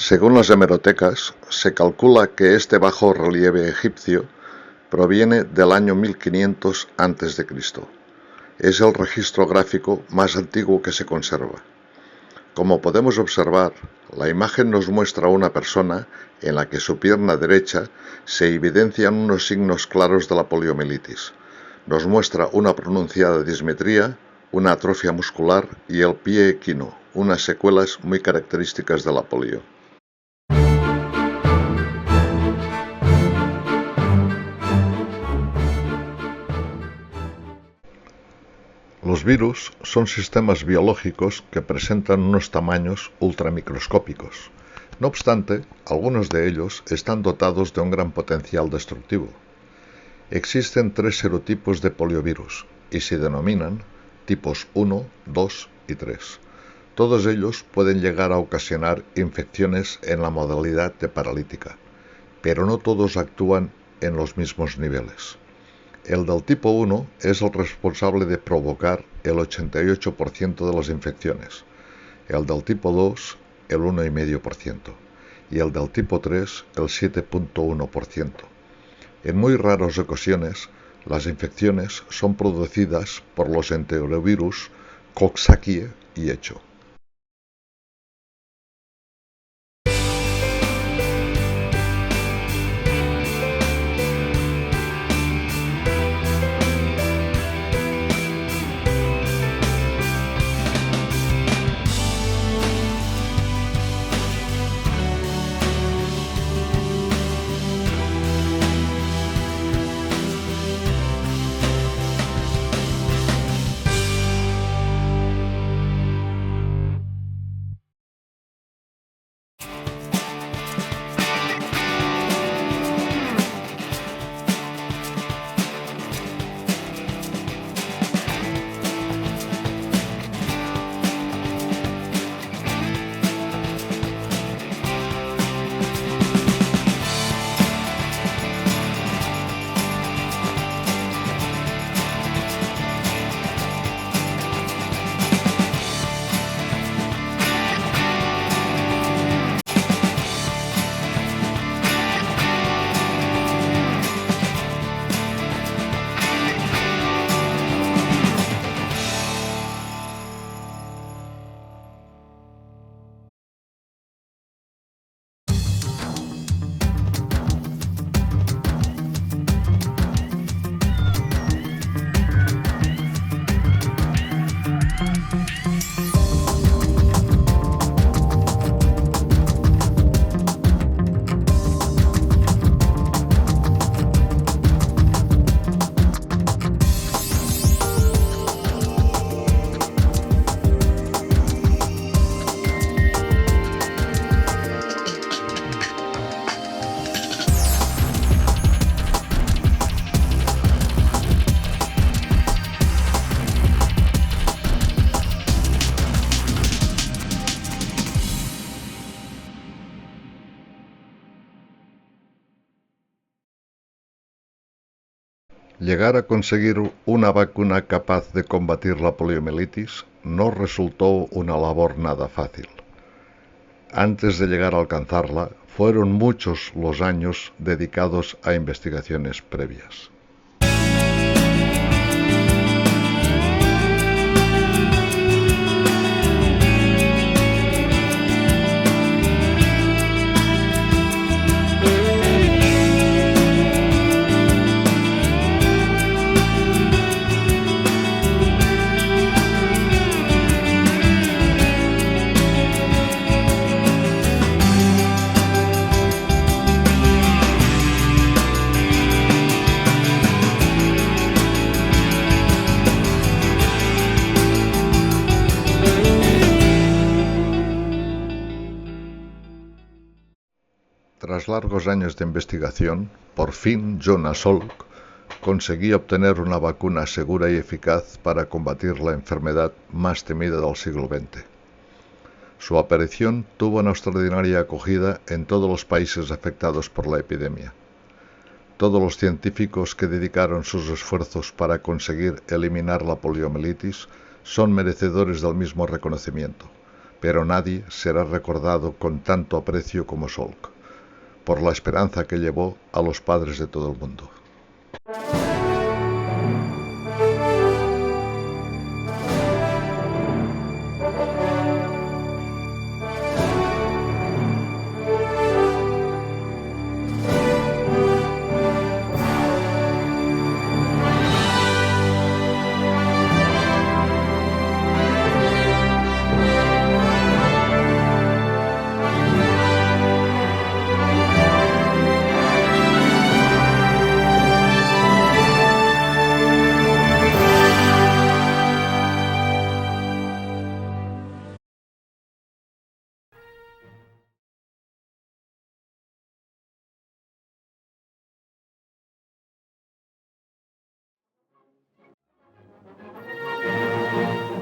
Según las hemerotecas, se calcula que este bajo relieve egipcio proviene del año 1500 a.C. Es el registro gráfico más antiguo que se conserva. Como podemos observar, la imagen nos muestra a una persona en la que su pierna derecha se evidencian unos signos claros de la poliomielitis. Nos muestra una pronunciada dismetría, una atrofia muscular y el pie equino, unas secuelas muy características de la polio. Los virus son sistemas biológicos que presentan unos tamaños ultramicroscópicos. No obstante, algunos de ellos están dotados de un gran potencial destructivo. Existen 3 serotipos de poliovirus y se denominan tipos 1, 2 y 3. Todos ellos pueden llegar a ocasionar infecciones en la modalidad de paralítica, pero no todos actúan en los mismos niveles. El del tipo 1 es el responsable de provocar el 88% de las infecciones, el del tipo 2 el 1,5% y el del tipo 3 el 7,1%. En muy raras ocasiones, las infecciones son producidas por los enterovirus Coxsackie y Echo. Llegar a conseguir una vacuna capaz de combatir la poliomielitis no resultó una labor nada fácil. Antes de llegar a alcanzarla, fueron muchos los años dedicados a investigaciones previas. Tras largos años de investigación, por fin Jonas Salk conseguía obtener una vacuna segura y eficaz para combatir la enfermedad más temida del siglo XX. Su aparición tuvo una extraordinaria acogida en todos los países afectados por la epidemia. Todos los científicos que dedicaron sus esfuerzos para conseguir eliminar la poliomielitis son merecedores del mismo reconocimiento, pero nadie será recordado con tanto aprecio como Salk, por la esperanza que llevó a los padres de todo el mundo.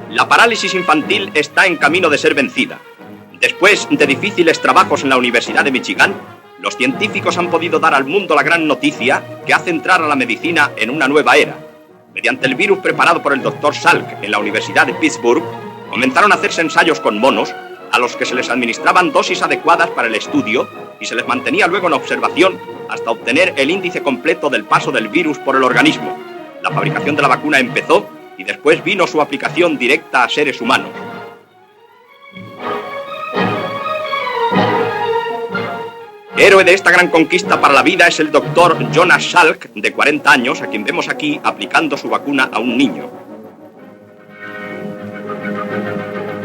La parálisis infantil está en camino de ser vencida. Después de difíciles trabajos en la Universidad de Michigan, los científicos han podido dar al mundo la gran noticia que hace entrar a la medicina en una nueva era. Mediante el virus preparado por el Dr. Salk en la Universidad de Pittsburgh, comenzaron a hacerse ensayos con monos a los que se les administraban dosis adecuadas para el estudio y se les mantenía luego en observación hasta obtener el índice completo del paso del virus por el organismo. La fabricación de la vacuna empezó y después vino su aplicación directa a seres humanos. Héroe de esta gran conquista para la vida es el doctor Jonas Salk, de 40 años, a quien vemos aquí aplicando su vacuna a un niño.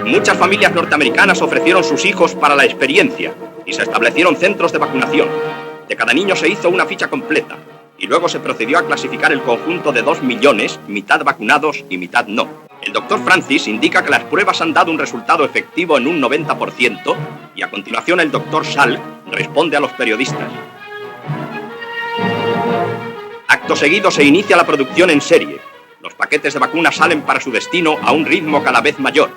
Muchas familias norteamericanas ofrecieron sus hijos para la experiencia y se establecieron centros de vacunación. De cada niño se hizo una ficha completa y luego se procedió a clasificar el conjunto de 2 millones, mitad vacunados y mitad no. El doctor Francis indica que las pruebas han dado un resultado efectivo en un 90% y a continuación el doctor Salk responde a los periodistas. Acto seguido se inicia la producción en serie. Los paquetes de vacunas salen para su destino a un ritmo cada vez mayor.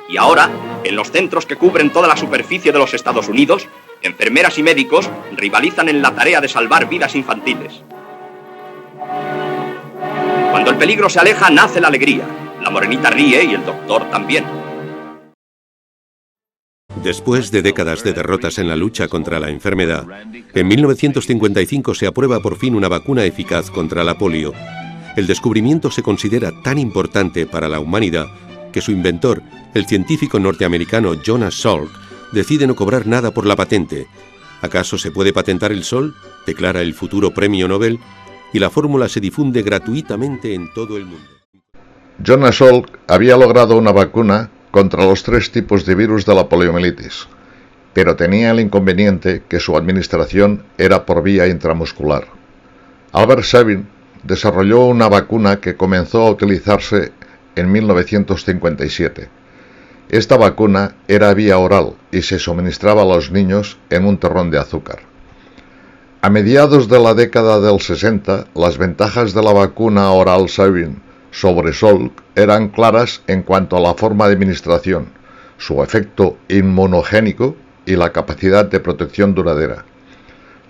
Y ahora, en los centros que cubren toda la superficie de los Estados Unidos, enfermeras y médicos rivalizan en la tarea de salvar vidas infantiles. Cuando el peligro se aleja, nace la alegría. La morenita ríe y el doctor también. Después de décadas de derrotas en la lucha contra la enfermedad, en 1955 se aprueba por fin una vacuna eficaz contra la polio. El descubrimiento se considera tan importante para la humanidad que su inventor, el científico norteamericano Jonas Salk, decide no cobrar nada por la patente. ¿Acaso se puede patentar el sol?, declara el futuro premio Nobel, y la fórmula se difunde gratuitamente en todo el mundo. Jonas Salk había logrado una vacuna contra los 3 tipos de virus de la poliomielitis, pero tenía el inconveniente que su administración era por vía intramuscular. Albert Sabin desarrolló una vacuna que comenzó a utilizarse en 1957. Esta vacuna era vía oral y se suministraba a los niños en un terrón de azúcar. A mediados de la década del 60, las ventajas de la vacuna oral Sabin sobre Salk eran claras en cuanto a la forma de administración, su efecto inmunogénico y la capacidad de protección duradera.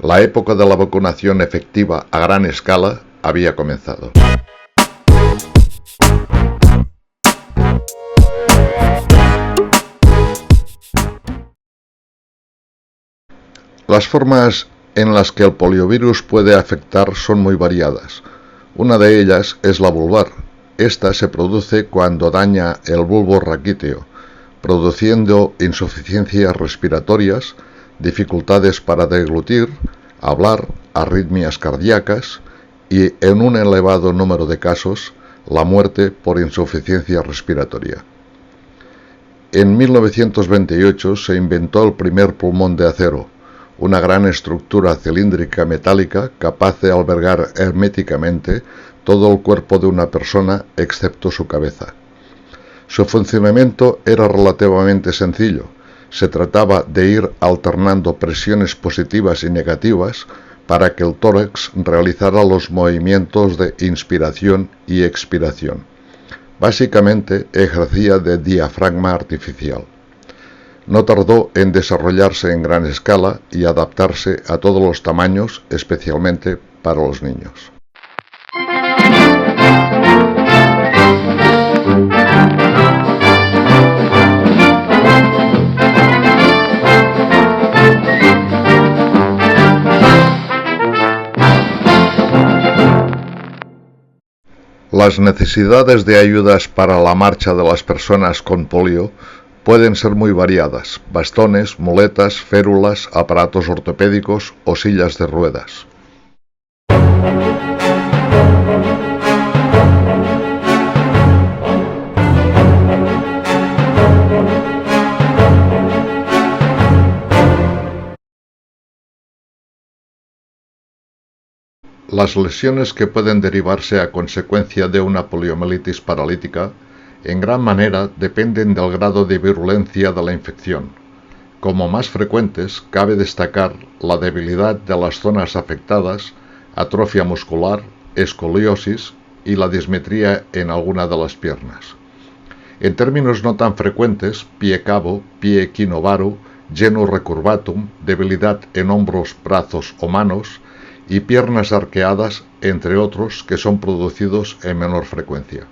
La época de la vacunación efectiva a gran escala había comenzado. Las formas en las que el poliovirus puede afectar son muy variadas. Una de ellas es la vulvar. Esta se produce cuando daña el bulbo raquíteo, produciendo insuficiencias respiratorias, dificultades para deglutir, hablar, arritmias cardíacas y, en un elevado número de casos, la muerte por insuficiencia respiratoria. En 1928 se inventó el primer pulmón de acero, una gran estructura cilíndrica metálica capaz de albergar herméticamente todo el cuerpo de una persona excepto su cabeza. Su funcionamiento era relativamente sencillo. Se trataba de ir alternando presiones positivas y negativas para que el tórax realizara los movimientos de inspiración y expiración. Básicamente ejercía de diafragma artificial. No tardó en desarrollarse en gran escala y adaptarse a todos los tamaños, especialmente para los niños. Las necesidades de ayudas para la marcha de las personas con polio pueden ser muy variadas: bastones, muletas, férulas, aparatos ortopédicos o sillas de ruedas. Las lesiones que pueden derivarse a consecuencia de una poliomielitis paralítica en gran manera dependen del grado de virulencia de la infección. Como más frecuentes, cabe destacar la debilidad de las zonas afectadas, atrofia muscular, escoliosis y la dismetría en alguna de las piernas. En términos no tan frecuentes, pie cabo, pie equinovaru, genus recurvatum, debilidad en hombros, brazos o manos, y piernas arqueadas, entre otros, que son producidos en menor frecuencia.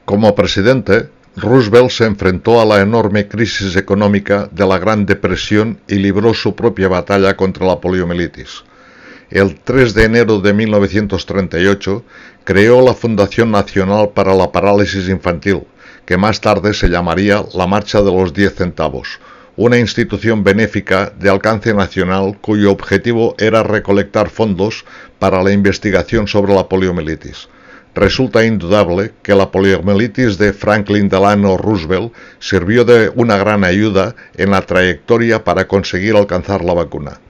Como presidente, Roosevelt se enfrentó a la enorme crisis económica de la Gran Depresión y libró su propia batalla contra la poliomielitis. El 3 de enero de 1938 creó la Fundación Nacional para la Parálisis Infantil, que más tarde se llamaría la Marcha de los 10 centavos, una institución benéfica de alcance nacional cuyo objetivo era recolectar fondos para la investigación sobre la poliomielitis. Resulta indudable que la poliomielitis de Franklin Delano Roosevelt sirvió de una gran ayuda en la trayectoria para conseguir alcanzar la vacuna.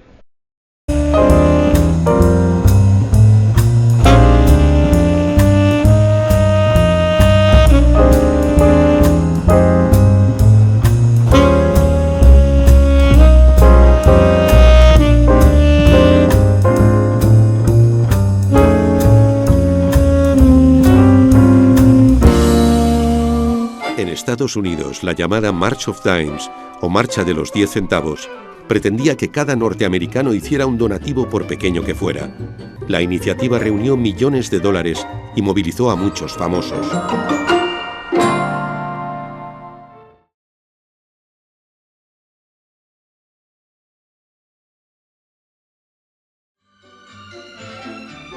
En Estados Unidos, la llamada March of Dimes, o Marcha de los 10 centavos, pretendía que cada norteamericano hiciera un donativo por pequeño que fuera. La iniciativa reunió millones de dólares y movilizó a muchos famosos.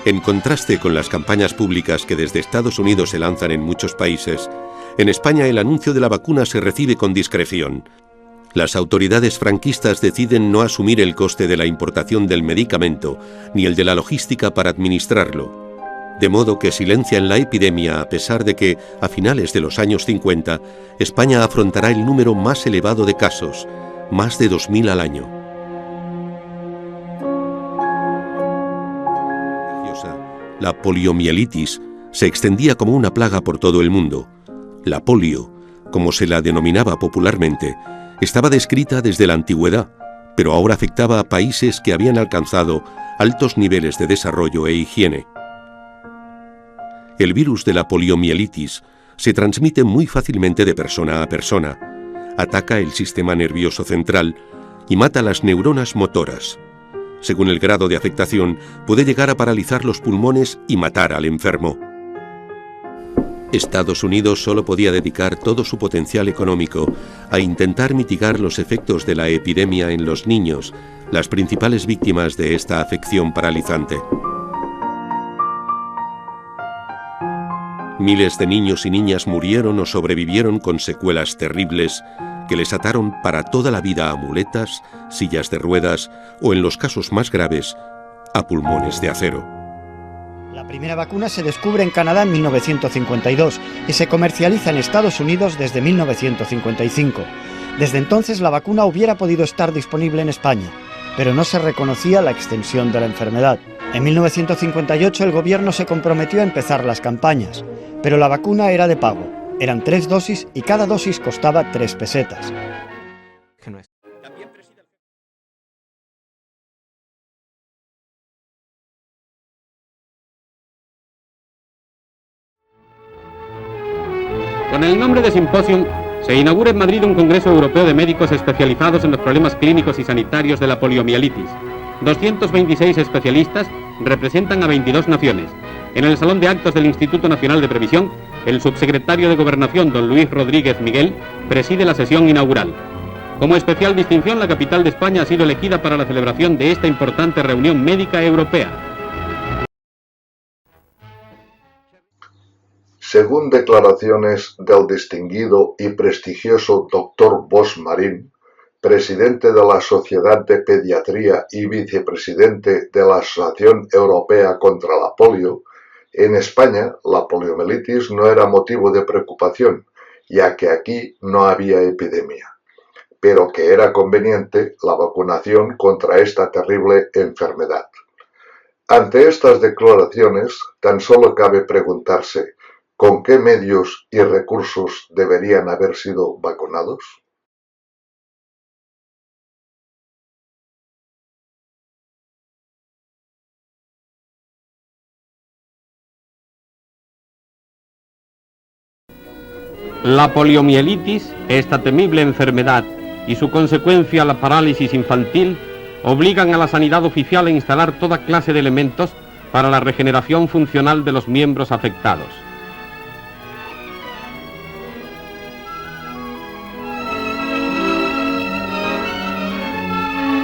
En contraste con las campañas públicas que desde Estados Unidos se lanzan en muchos países, en España el anuncio de la vacuna se recibe con discreción. Las autoridades franquistas deciden no asumir el coste de la importación del medicamento ni el de la logística para administrarlo, de modo que silencian la epidemia a pesar de que, a finales de los años 50, España afrontará el número más elevado de casos, más de 2.000 al año. La poliomielitis se extendía como una plaga por todo el mundo. La polio, como se la denominaba popularmente, estaba descrita desde la antigüedad, pero ahora afectaba a países que habían alcanzado altos niveles de desarrollo e higiene. El virus de la poliomielitis se transmite muy fácilmente de persona a persona, ataca el sistema nervioso central y mata las neuronas motoras. Según el grado de afectación, puede llegar a paralizar los pulmones y matar al enfermo. Estados Unidos solo podía dedicar todo su potencial económico a intentar mitigar los efectos de la epidemia en los niños, las principales víctimas de esta afección paralizante. Miles de niños y niñas murieron o sobrevivieron con secuelas terribles que les ataron para toda la vida a muletas, sillas de ruedas o, en los casos más graves, a pulmones de acero. La primera vacuna se descubre en Canadá en 1952 y se comercializa en Estados Unidos desde 1955. Desde entonces la vacuna hubiera podido estar disponible en España, pero no se reconocía la extensión de la enfermedad. En 1958 el gobierno se comprometió a empezar las campañas, pero la vacuna era de pago. Eran 3 dosis y cada dosis costaba 3 pesetas. Con el nombre de Symposium, se inaugura en Madrid un Congreso Europeo de Médicos especializados en los problemas clínicos y sanitarios de la poliomielitis. 226 especialistas representan a 22 naciones. En el Salón de Actos del Instituto Nacional de Previsión, el subsecretario de Gobernación, don Luis Rodríguez Miguel, preside la sesión inaugural. Como especial distinción, la capital de España ha sido elegida para la celebración de esta importante reunión médica europea. Según declaraciones del distinguido y prestigioso Dr. Bosch Marín, presidente de la Sociedad de Pediatría y vicepresidente de la Asociación Europea contra la Polio, en España la poliomielitis no era motivo de preocupación, ya que aquí no había epidemia, pero que era conveniente la vacunación contra esta terrible enfermedad. Ante estas declaraciones, tan solo cabe preguntarse ¿con qué medios y recursos deberían haber sido vacunados? La poliomielitis, esta temible enfermedad y su consecuencia, la parálisis infantil, obligan a la sanidad oficial a instalar toda clase de elementos para la regeneración funcional de los miembros afectados.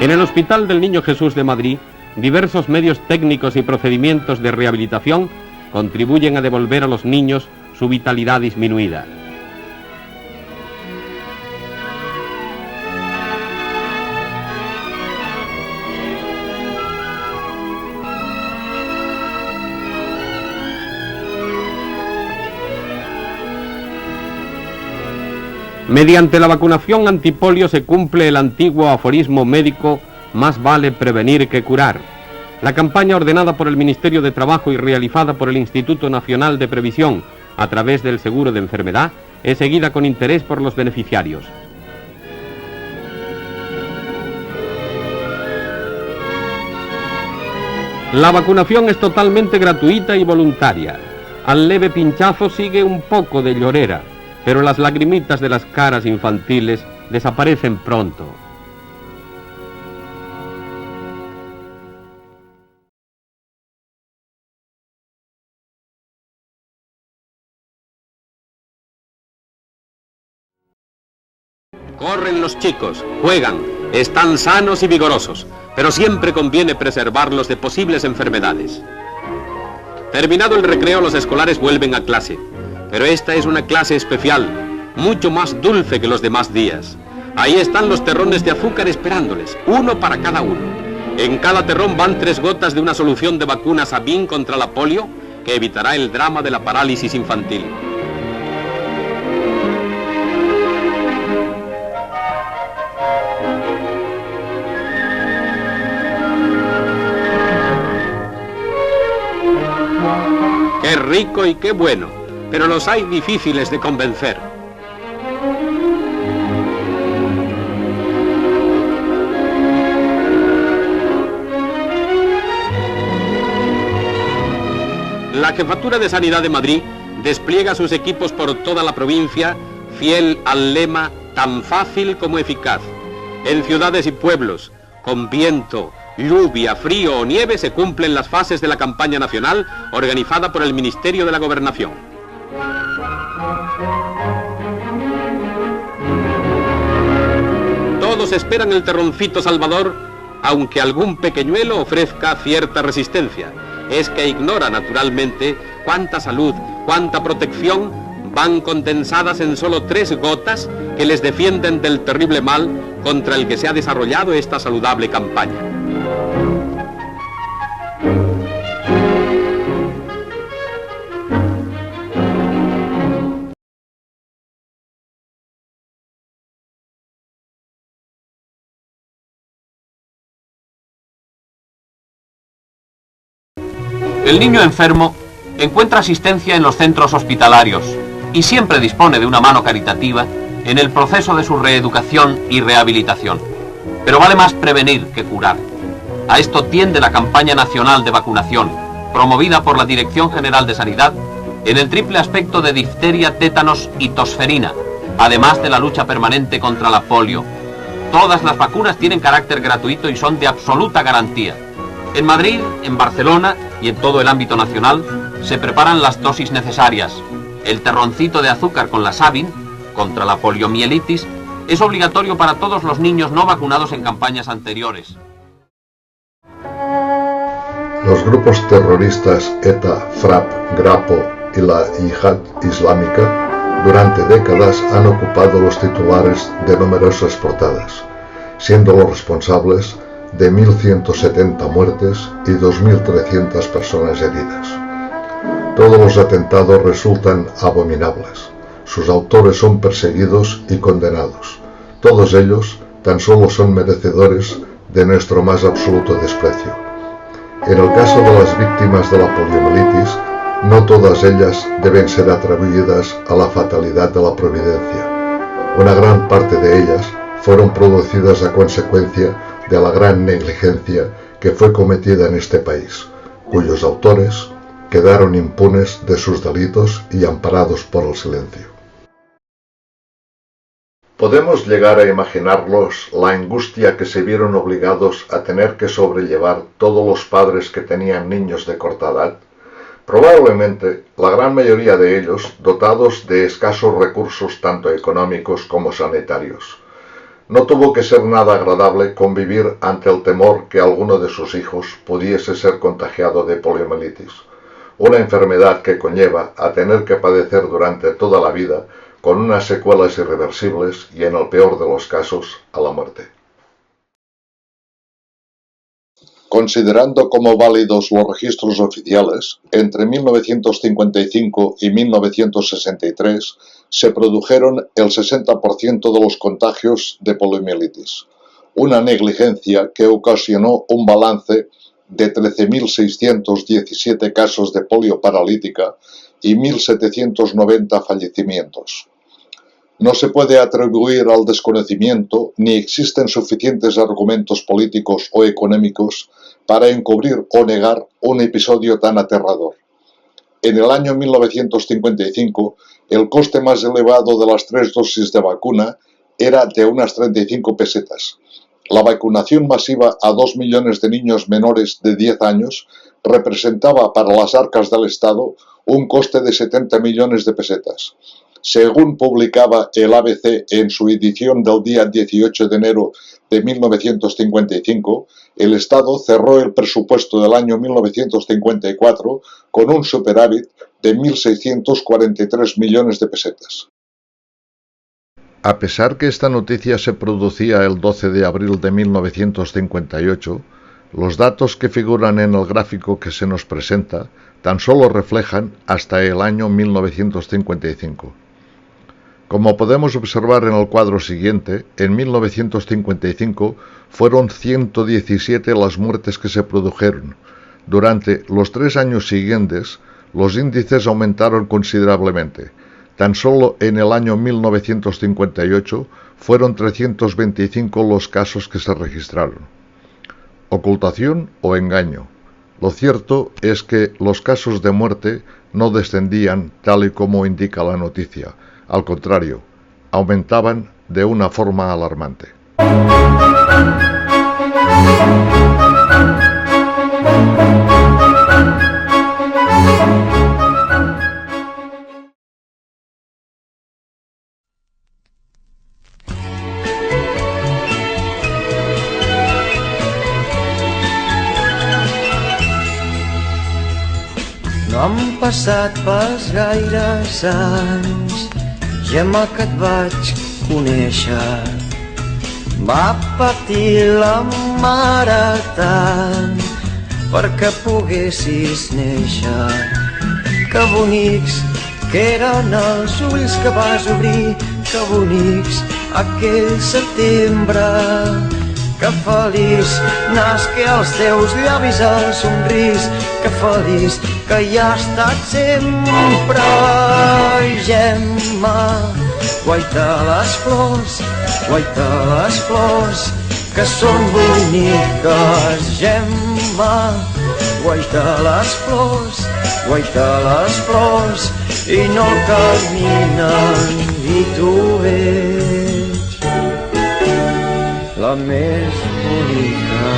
En el Hospital del Niño Jesús de Madrid, diversos medios técnicos y procedimientos de rehabilitación contribuyen a devolver a los niños su vitalidad disminuida. Mediante la vacunación antipolio se cumple el antiguo aforismo médico, más vale prevenir que curar. La campaña ordenada por el Ministerio de Trabajo y realizada por el Instituto Nacional de Previsión a través del seguro de enfermedad es seguida con interés por los beneficiarios. La vacunación es totalmente gratuita y voluntaria. Al leve pinchazo sigue un poco de llorera, pero las lagrimitas de las caras infantiles desaparecen pronto. Corren los chicos, juegan, están sanos y vigorosos, pero siempre conviene preservarlos de posibles enfermedades. Terminado el recreo, los escolares vuelven a clase. Pero esta es una clase especial, mucho más dulce que los demás días. Ahí están los terrones de azúcar esperándoles, uno para cada uno. En cada terrón van 3 gotas de una solución de vacuna Sabin contra la polio, que evitará el drama de la parálisis infantil. Qué rico y qué bueno. Pero los hay difíciles de convencer. La Jefatura de Sanidad de Madrid despliega sus equipos por toda la provincia, fiel al lema tan fácil como eficaz. En ciudades y pueblos, con viento, lluvia, frío o nieve, se cumplen las fases de la campaña nacional organizada por el Ministerio de la Gobernación. Todos esperan el terroncito salvador, aunque algún pequeñuelo ofrezca cierta resistencia. Es que ignora naturalmente cuánta salud, cuánta protección van condensadas en solo 3 gotas que les defienden del terrible mal contra el que se ha desarrollado esta saludable campaña. El niño enfermo encuentra asistencia en los centros hospitalarios y siempre dispone de una mano caritativa en el proceso de su reeducación y rehabilitación. Pero vale más prevenir que curar. A esto tiende la campaña nacional de vacunación, promovida por la Dirección General de Sanidad en el triple aspecto de difteria, tétanos y tosferina, además de la lucha permanente contra la polio. Todas las vacunas tienen carácter gratuito y son de absoluta garantía. En Madrid, en Barcelona y en todo el ámbito nacional se preparan las dosis necesarias. El terroncito de azúcar con la Sabin, contra la poliomielitis, es obligatorio para todos los niños no vacunados en campañas anteriores. Los grupos terroristas ETA, FRAP, Grapo y la Yihad Islámica durante décadas han ocupado los titulares de numerosas portadas, siendo los responsables de 1.170 muertes y 2.300 personas heridas. Todos los atentados resultan abominables. Sus autores son perseguidos y condenados. Todos ellos tan solo son merecedores de nuestro más absoluto desprecio. En el caso de las víctimas de la poliomielitis, no todas ellas deben ser atribuidas a la fatalidad de la providencia. Una gran parte de ellas fueron producidas a consecuencia de la gran negligencia que fue cometida en este país, cuyos autores quedaron impunes de sus delitos y amparados por el silencio. Podemos llegar a imaginarlos la angustia que se vieron obligados a tener que sobrellevar todos los padres que tenían niños de corta edad. Probablemente la gran mayoría de ellos dotados de escasos recursos tanto económicos como sanitarios. No tuvo que ser nada agradable convivir ante el temor que alguno de sus hijos pudiese ser contagiado de poliomielitis, una enfermedad que conlleva a tener que padecer durante toda la vida con unas secuelas irreversibles y, en el peor de los casos, a la muerte. Considerando como válidos los registros oficiales, entre 1955 y 1963 se produjeron el 60% de los contagios de poliomielitis, una negligencia que ocasionó un balance de 13.617 casos de polio paralítica y 1.790 fallecimientos. No se puede atribuir al desconocimiento ni existen suficientes argumentos políticos o económicos para encubrir o negar un episodio tan aterrador. En el año 1955, el coste más elevado de las 3 dosis de vacuna era de unas 35 pesetas. La vacunación masiva a 2 millones de niños menores de 10 años representaba para las arcas del Estado un coste de 70 millones de pesetas. Según publicaba el ABC en su edición del día 18 de enero de 1955, el Estado cerró el presupuesto del año 1954 con un superávit de 1.643 millones de pesetas. A pesar que esta noticia se producía el 12 de abril de 1958, los datos que figuran en el gráfico que se nos presenta tan solo reflejan hasta el año 1955. Como podemos observar en el cuadro siguiente, en 1955 fueron 117 las muertes que se produjeron. Durante los 3 años siguientes, los índices aumentaron considerablemente. Tan solo en el año 1958 fueron 325 los casos que se registraron. ¿Ocultación o engaño? Lo cierto es que los casos de muerte no descendían tal y como indica la noticia. Al contrario, aumentaban de una forma alarmante. No han passat pas gaires anys, Gemma, que et vaig conèixer, va patir la mare tant perquè poguessis néixer. Que bonics que eren els ulls que vas obrir, que bonics aquell setembre. Que feliç nasqué als teus llavis el somrís, que feliç que hi ha estat sempre. Gemma, guaita les flors, que són boniques. Gemma, guaita les flors, guaita les flors i no caminen i tu ets la més bonica.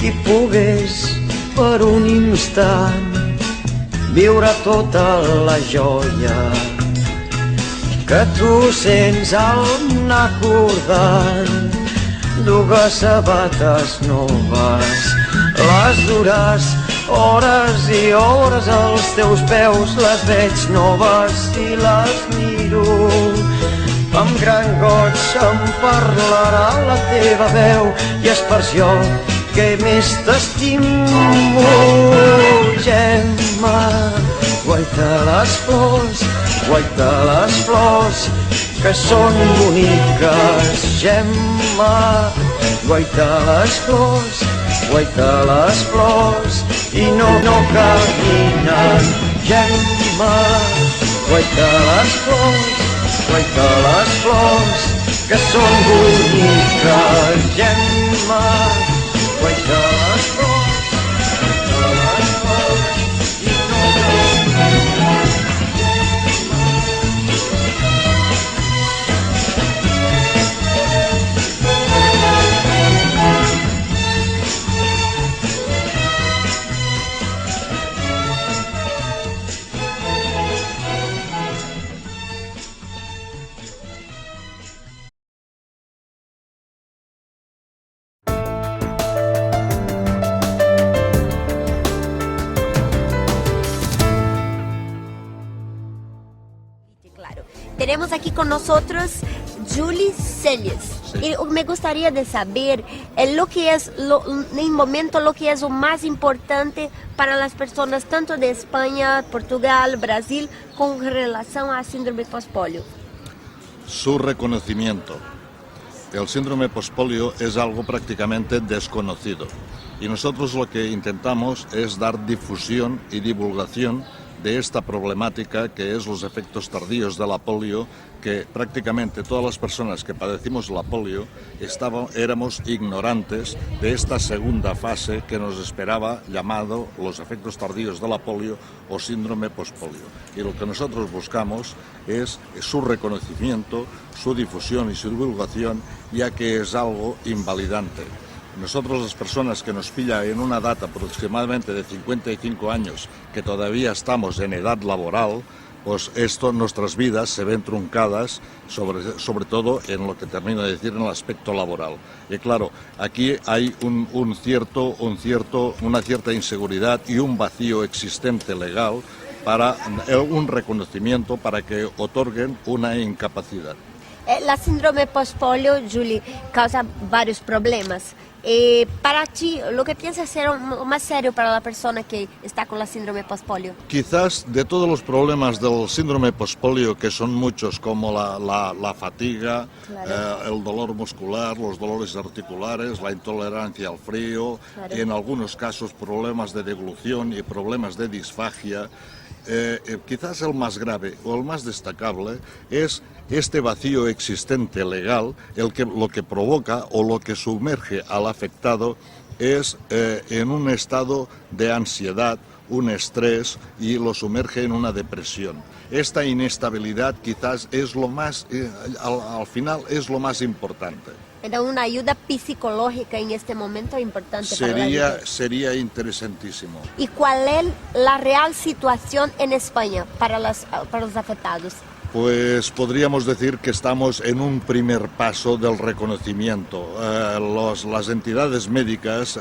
Qui pogués per un instant viure tota la joia que tu sents al anar acordant dues sabates noves, les dures hores i hores als teus peus, les veig noves i les miro. Amb gran goig em parlarà la teva veu i és per això que més t'estimo. Gemma, guaita les flors que són boniques. Gemma, guaita les flors i no caminen. Gemma, guaita les flors que són boniques. Gemma, guaita les flors i no caminen. Tenemos aquí con nosotros Julie Celles. Sí. Y me gustaría de saber lo que es, en el momento, lo que es lo más importante para las personas tanto de España, Portugal, Brasil, con relación a síndrome postpolio. Su reconocimiento. El síndrome postpolio es algo prácticamente desconocido y nosotros lo que intentamos es dar difusión y divulgación de esta problemática que es los efectos tardíos de la polio, que prácticamente todas las personas que padecimos la polio éramos ignorantes de esta segunda fase que nos esperaba, llamado los efectos tardíos de la polio o síndrome postpolio. Y lo que nosotros buscamos es su reconocimiento, su difusión y su divulgación, ya que es algo invalidante. Nosotros, las personas que nos pilla en una edad aproximadamente de 55 años, que todavía estamos en edad laboral, pues nuestras vidas se ven truncadas, sobre todo en lo que termino de decir, en el aspecto laboral. Y claro, aquí hay una cierta inseguridad y un vacío existente legal para un reconocimiento, para que otorguen una incapacidad. La síndrome postpolio, Julie, causa varios problemas. Para ti, lo que piensas ser más serio para la persona que está con la síndrome postpolio? Quizás de todos los problemas del síndrome postpolio, que son muchos, como la fatiga, claro, el dolor muscular, los dolores articulares, la intolerancia al frío, claro, y en algunos casos problemas de deglución y problemas de disfagia, quizás el más grave o el más destacable es este vacío existente legal, lo que provoca o lo que sumerge al afectado es en un estado de ansiedad, un estrés, y lo sumerge en una depresión. Esta inestabilidad quizás es lo más, al final es lo más importante. Era una ayuda psicológica en este momento importante para la vida. Sería interesantísimo. ¿Y cuál es la real situación en España para los afectados? Pues podríamos decir que estamos en un primer paso del reconocimiento. Las entidades médicas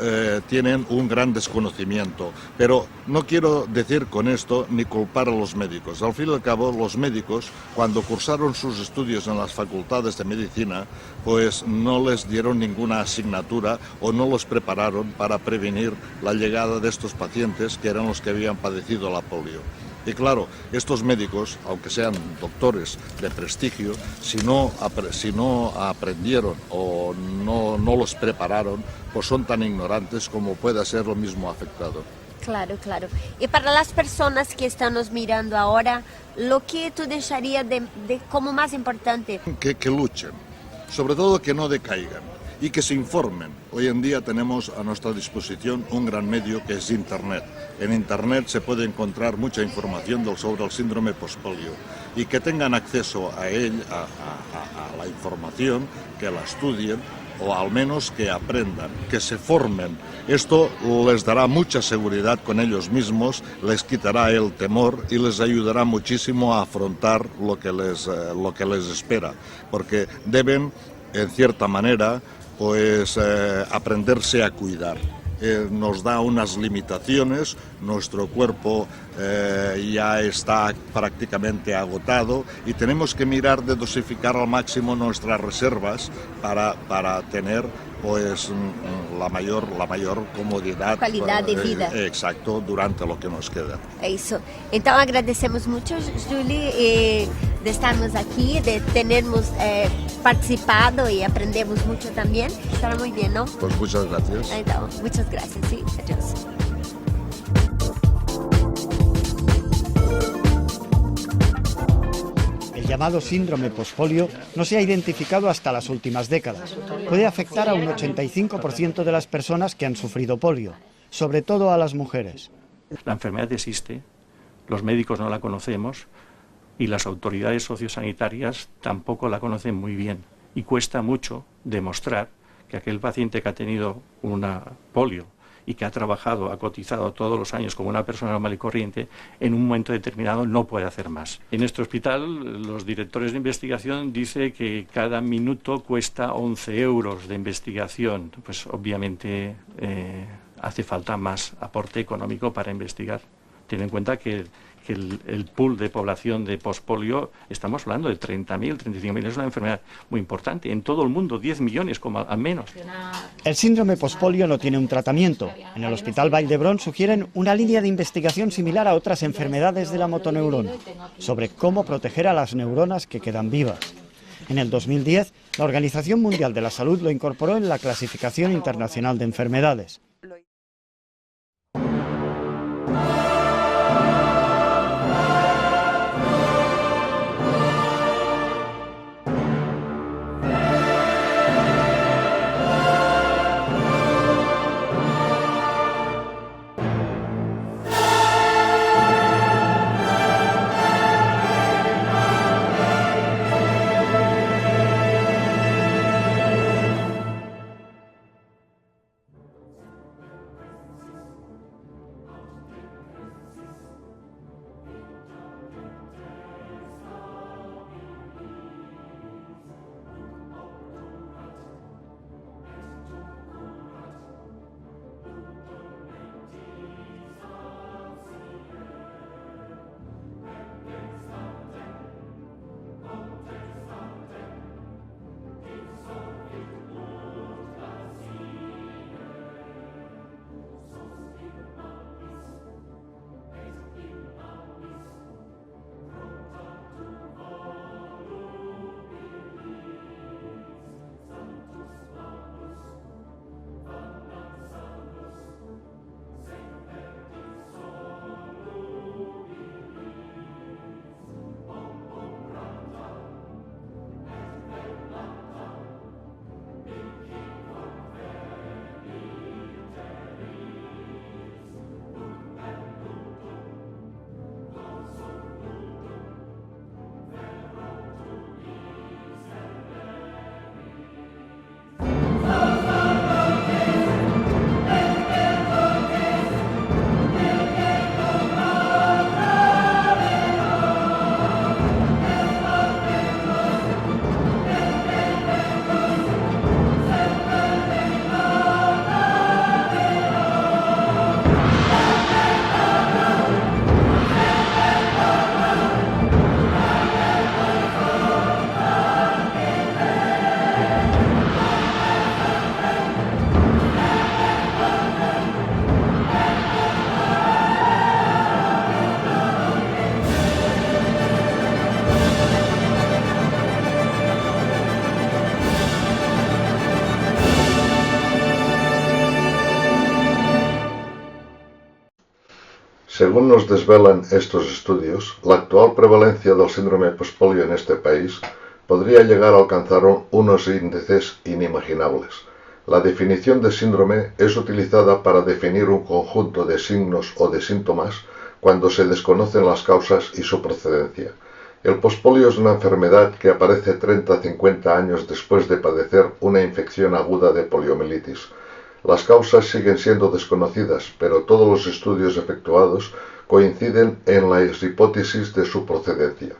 tienen un gran desconocimiento, pero no quiero decir con esto ni culpar a los médicos. Al fin y al cabo, los médicos, cuando cursaron sus estudios en las facultades de medicina, pues no les dieron ninguna asignatura o no los prepararon para prevenir la llegada de estos pacientes que eran los que habían padecido la polio. Y claro, estos médicos, aunque sean doctores de prestigio, si no aprendieron o no los prepararon, pues son tan ignorantes como pueda ser lo mismo afectado. Claro, claro. Y para las personas que están nos mirando ahora, lo que tú dejarías de como más importante? Que luchen, sobre todo que no decaigan. y que se informen. Hoy en día tenemos a nuestra disposición un gran medio que es Internet. En Internet se puede encontrar mucha información sobre el síndrome postpolio y que tengan acceso a la información, que la estudien o al menos que aprendan, que se formen. Esto les dará mucha seguridad con ellos mismos, les quitará el temor y les ayudará muchísimo a afrontar lo que les espera, porque deben, en cierta manera, pues aprenderse a cuidar. Nos da unas limitaciones, nuestro cuerpo ya está prácticamente agotado y tenemos que mirar de dosificar al máximo nuestras reservas para tener pues la mayor comodidad, qualidade de vida. Exacto, durante lo que nos queda. É isso. Então agradecemos muito, Julie, de estarmos aqui, de termos participado y aprendemos mucho también. Estará muy bien, ¿no? Pues muchas gracias. Entonces, muchas gracias, sí. Adiós. El llamado síndrome postpolio no se ha identificado hasta las últimas décadas. Puede afectar a un 85% de las personas que han sufrido polio, sobre todo a las mujeres. La enfermedad existe, los médicos no la conocemos y las autoridades sociosanitarias tampoco la conocen muy bien. Y cuesta mucho demostrar que aquel paciente que ha tenido una polio y que ha trabajado, ha cotizado todos los años como una persona normal y corriente, en un momento determinado no puede hacer más. En nuestro hospital, los directores de investigación dicen que cada minuto cuesta 11 euros de investigación. Pues obviamente hace falta más aporte económico para investigar. Ten en cuenta que el pool de población de postpolio, estamos hablando de 30.000, 35.000, es una enfermedad muy importante. En todo el mundo, 10 millones como al menos. El síndrome postpolio no tiene un tratamiento. En el Hospital Vall d'Hebron sugieren una línea de investigación similar a otras enfermedades de la motoneurona, sobre cómo proteger a las neuronas que quedan vivas. En el 2010, la Organización Mundial de la Salud lo incorporó en la Clasificación Internacional de Enfermedades. Según nos desvelan estos estudios, la actual prevalencia del síndrome postpolio en este país podría llegar a alcanzar unos índices inimaginables. La definición de síndrome es utilizada para definir un conjunto de signos o de síntomas cuando se desconocen las causas y su procedencia. El pospolio es una enfermedad que aparece 30-50 años después de padecer una infección aguda de poliomielitis. Las causas siguen siendo desconocidas, pero todos los estudios efectuados coinciden en las hipótesis de su procedencia.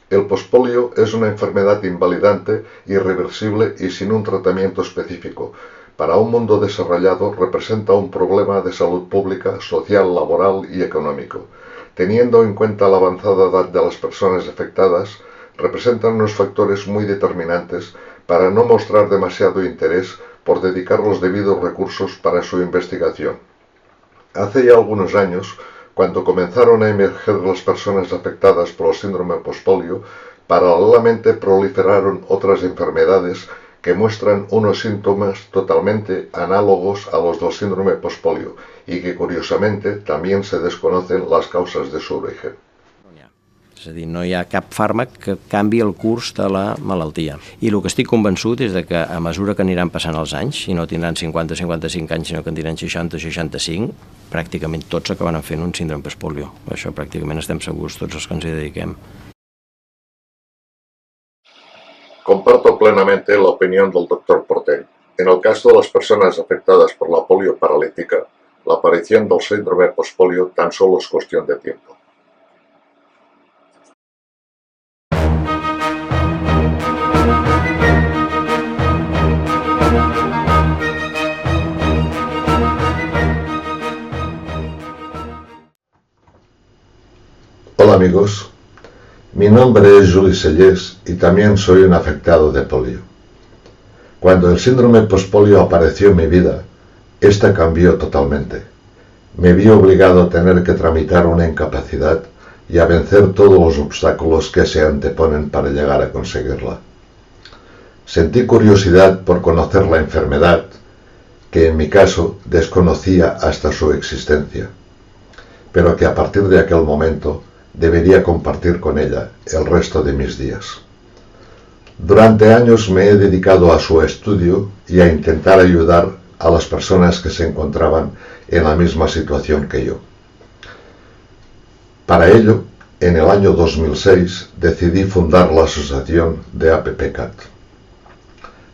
El pospolio es una enfermedad invalidante, irreversible y sin un tratamiento específico. Para un mundo desarrollado representa un problema de salud pública, social, laboral y económico. Teniendo en cuenta la avanzada edad de las personas afectadas, representan unos factores muy determinantes para no mostrar demasiado interés por dedicar los debidos recursos para su investigación. Hace ya algunos años, cuando comenzaron a emerger las personas afectadas por el síndrome pospolio, paralelamente proliferaron otras enfermedades que muestran unos síntomas totalmente análogos a los del síndrome pospolio y que curiosamente también se desconocen las causas de su origen. És a dir, no hi ha cap fàrmac que canvi el curs de la malaltia. I el que estic convençut és que a mesura que aniran passant els anys, i no tindran 50-55 anys, sinó que en tindran 60-65, pràcticament tots acabaran fent un síndrome pospolio. Això pràcticament estem segurs tots els que ens hi dediquem. Comparto plenamente la opinión del Dr. Portell. En el caso de las personas afectadas por la polio paralítica, la aparición del síndrome pospolio tan solo es cuestión de tiempo. Hola amigos, mi nombre es Juli Sellés y también soy un afectado de polio. Cuando el síndrome pospolio apareció en mi vida, esta cambió totalmente. Me vi obligado a tener que tramitar una incapacidad y a vencer todos los obstáculos que se anteponen para llegar a conseguirla. Sentí curiosidad por conocer la enfermedad, que en mi caso desconocía hasta su existencia, pero que a partir de aquel momento debería compartir con ella el resto de mis días. Durante años me he dedicado a su estudio y a intentar ayudar a las personas que se encontraban en la misma situación que yo. Para ello, en el año 2006 decidí fundar la asociación de APPCAT.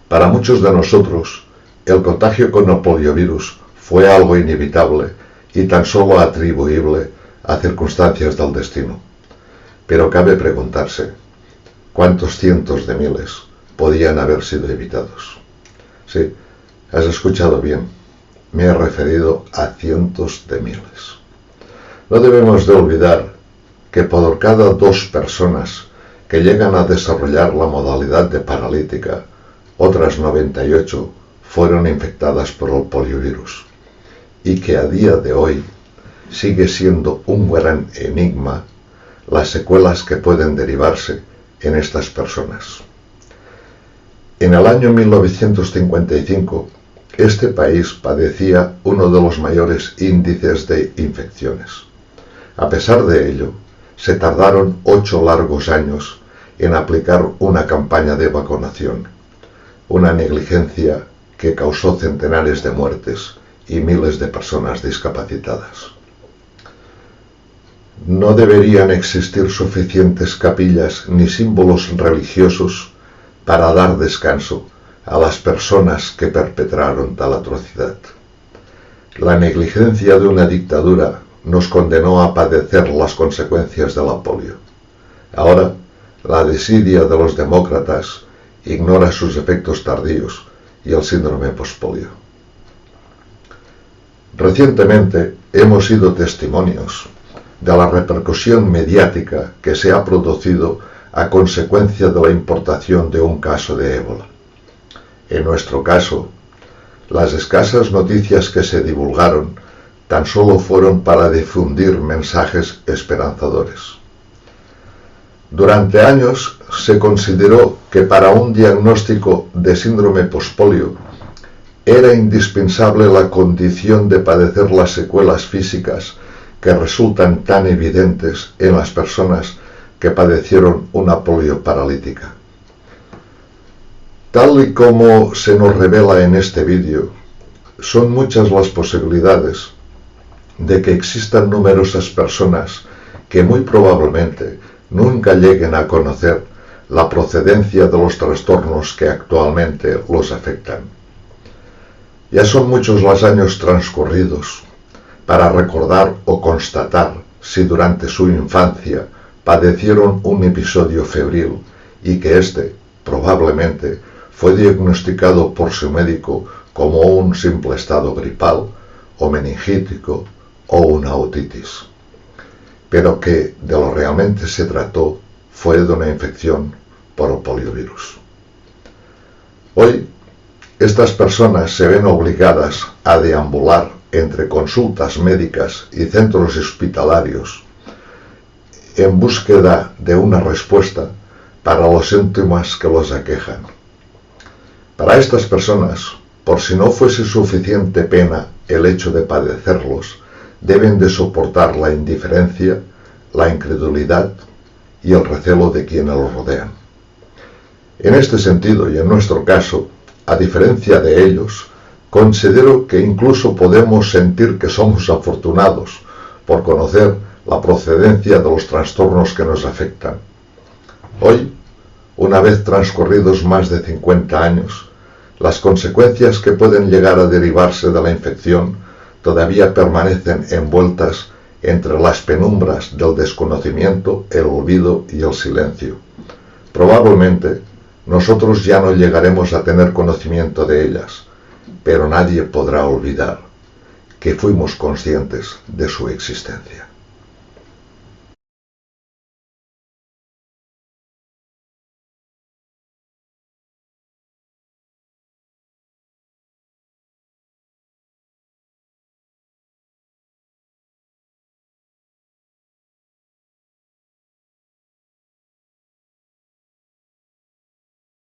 Para muchos de nosotros, el contagio con el poliovirus fue algo inevitable y tan solo atribuible a circunstancias del destino. Pero cabe preguntarse, ¿cuántos cientos de miles podían haber sido evitados? Sí, has escuchado bien, me he referido a cientos de miles. No debemos de olvidar que por cada 2 personas que llegan a desarrollar la modalidad de paralítica, otras 98 fueron infectadas por el poliovirus, y que a día de hoy sigue siendo un gran enigma las secuelas que pueden derivarse en estas personas. En el año 1955, este país padecía uno de los mayores índices de infecciones. A pesar de ello, se tardaron 8 largos años en aplicar una campaña de vacunación, una negligencia que causó centenares de muertes y miles de personas discapacitadas. No deberían existir suficientes capillas ni símbolos religiosos para dar descanso a las personas que perpetraron tal atrocidad. La negligencia de una dictadura nos condenó a padecer las consecuencias de la polio. Ahora, la desidia de los demócratas ignora sus efectos tardíos y el síndrome pospolio. Recientemente hemos sido testimonios de la repercusión mediática que se ha producido a consecuencia de la importación de un caso de ébola. En nuestro caso, las escasas noticias que se divulgaron tan solo fueron para difundir mensajes esperanzadores. Durante años se consideró que para un diagnóstico de síndrome pospolio era indispensable la condición de padecer las secuelas físicas que resultan tan evidentes en las personas que padecieron una polio paralítica. Tal y como se nos revela en este vídeo, son muchas las posibilidades de que existan numerosas personas que muy probablemente nunca lleguen a conocer la procedencia de los trastornos que actualmente los afectan. Ya son muchos los años transcurridos para recordar o constatar si durante su infancia padecieron un episodio febril y que éste, probablemente, fue diagnosticado por su médico como un simple estado gripal o meningítico o una otitis, pero que de lo realmente se trató fue de una infección por poliovirus. Hoy, estas personas se ven obligadas a deambular entre consultas médicas y centros hospitalarios en búsqueda de una respuesta para los síntomas que los aquejan. Para estas personas, por si no fuese suficiente pena el hecho de padecerlos, deben de soportar la indiferencia, la incredulidad y el recelo de quienes los rodean. En este sentido, y en nuestro caso, a diferencia de ellos, considero que incluso podemos sentir que somos afortunados por conocer la procedencia de los trastornos que nos afectan. Hoy, una vez transcurridos más de 50 años, las consecuencias que pueden llegar a derivarse de la infección todavía permanecen envueltas entre las penumbras del desconocimiento, el olvido y el silencio. Probablemente nosotros ya no llegaremos a tener conocimiento de ellas, pero nadie podrá olvidar que fuimos conscientes de su existencia.